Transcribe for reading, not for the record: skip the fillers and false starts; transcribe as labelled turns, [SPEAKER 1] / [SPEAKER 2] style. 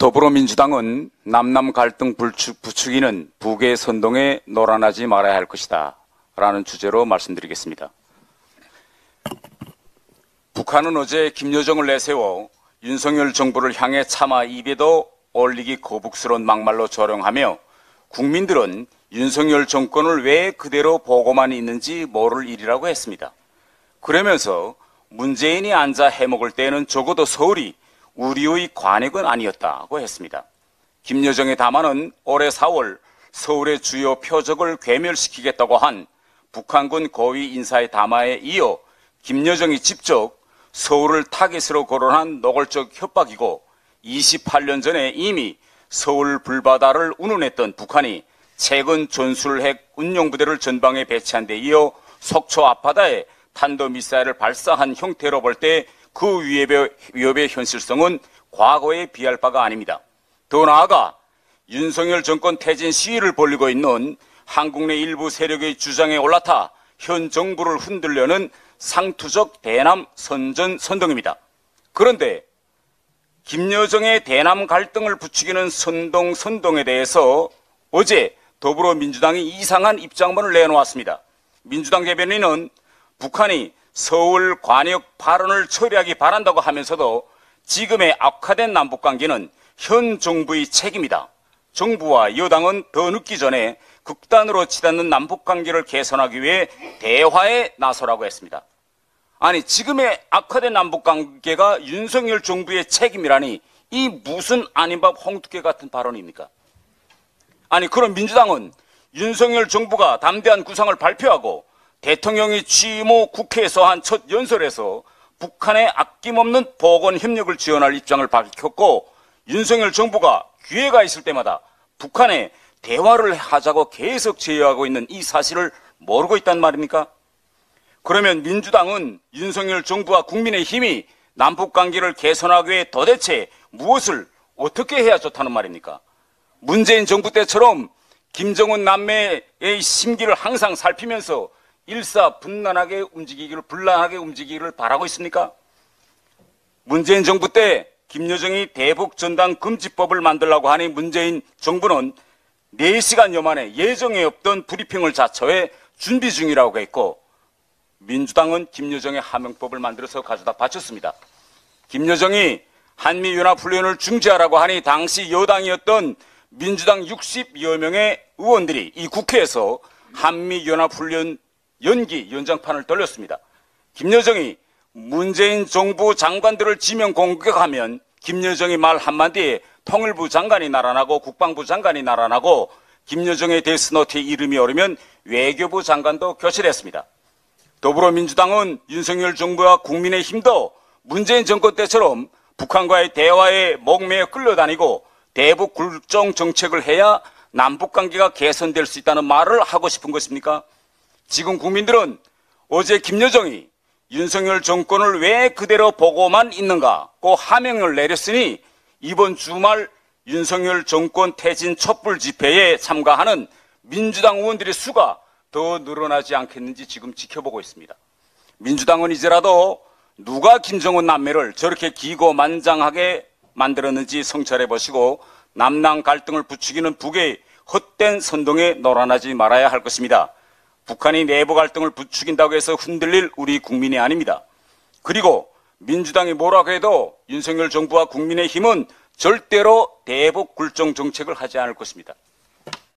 [SPEAKER 1] 더불어민주당은 남남 갈등 부추기는 북의 선동에 놀아나지 말아야 할 것이다 라는 주제로 말씀드리겠습니다. 북한은 어제 김여정을 내세워 윤석열 정부를 향해 차마 입에도 올리기 거북스러운 막말로 조롱하며 국민들은 윤석열 정권을 왜 그대로 보고만 있는지 모를 일이라고 했습니다. 그러면서 문재인이 앉아 해먹을 때에는 적어도 서울이 우리의 관역은 아니었다고 했습니다. 김여정의 담화는 올해 4월 서울의 주요 표적을 괴멸시키겠다고 한 북한군 고위 인사의 담화에 이어 김여정이 직접 서울을 타깃으로 거론한 노골적 협박이고 28년 전에 이미 서울 불바다를 운운했던 북한이 최근 전술핵 운용부대를 전방에 배치한 데 이어 속초 앞바다에 탄도미사일을 발사한 형태로 볼 때 그 위협의 현실성은 과거에 비할 바가 아닙니다. 더 나아가 윤석열 정권 퇴진 시위를 벌이고 있는 한국 내 일부 세력의 주장에 올라타 현 정부를 흔들려는 상투적 대남 선동입니다. 그런데 김여정의 대남 갈등을 부추기는 선동에 대해서 어제 더불어민주당이 이상한 입장문을 내놓았습니다. 민주당 대변인은 북한이 서울 관역 발언을 처리하기 바란다고 하면서도 지금의 악화된 남북관계는 현 정부의 책임이다. 정부와 여당은 더 늦기 전에 극단으로 치닫는 남북관계를 개선하기 위해 대화에 나서라고 했습니다. 아니, 지금의 악화된 남북관계가 윤석열 정부의 책임이라니 이 무슨 아닌 밥 홍두깨 같은 발언입니까? 아니, 그럼 민주당은 윤석열 정부가 담대한 구상을 발표하고 대통령이 취임 후 국회에서 한 첫 연설에서 북한의 아낌없는 보건 협력을 지원할 입장을 밝혔고 윤석열 정부가 기회가 있을 때마다 북한에 대화를 하자고 계속 제의하고 있는 이 사실을 모르고 있단 말입니까? 그러면 민주당은 윤석열 정부와 국민의힘이 남북관계를 개선하기 위해 도대체 무엇을 어떻게 해야 좋다는 말입니까? 문재인 정부 때처럼 김정은 남매의 심기를 항상 살피면서 일사분란하게 움직이기를 바라고 있습니까? 문재인 정부 때 김여정이 대북 전단 금지법을 만들라고 하니 문재인 정부는 4시간여 만에 예정에 없던 브리핑을 자처해 준비 중이라고 했고 민주당은 김여정의 하명법을 만들어서 가져다 바쳤습니다. 김여정이 한미연합훈련을 중지하라고 하니 당시 여당이었던 민주당 60여 명의 의원들이 이 국회에서 한미연합훈련 연기 연장판을 돌렸습니다. 김여정이 문재인 정부 장관들을 지명 공격하면 김여정이 말 한마디에 통일부 장관이 날아나고 국방부 장관이 날아나고 김여정의 데스노트에 이름이 오르면 외교부 장관도 교체됐습니다. 더불어민주당은 윤석열 정부와 국민의힘도 문재인 정권 때처럼 북한과의 대화에 목매어 끌려다니고 대북 굴종 정책을 해야 남북관계가 개선될 수 있다는 말을 하고 싶은 것입니까? 지금 국민들은 어제 김여정이 윤석열 정권을 왜 그대로 보고만 있는가고 하명을 내렸으니 이번 주말 윤석열 정권 퇴진 촛불 집회에 참가하는 민주당 의원들의 수가 더 늘어나지 않겠는지 지금 지켜보고 있습니다. 민주당은 이제라도 누가 김정은 남매를 저렇게 기고만장하게 만들었는지 성찰해 보시고 남남 갈등을 부추기는 북의 헛된 선동에 놀아나지 말아야 할 것입니다. 북한이 내부 갈등을 부추긴다고 해서 흔들릴 우리 국민이 아닙니다. 그리고 민주당이 뭐라고 해도 윤석열 정부와 국민의힘은 절대로 대북 굴종 정책을 하지 않을 것입니다.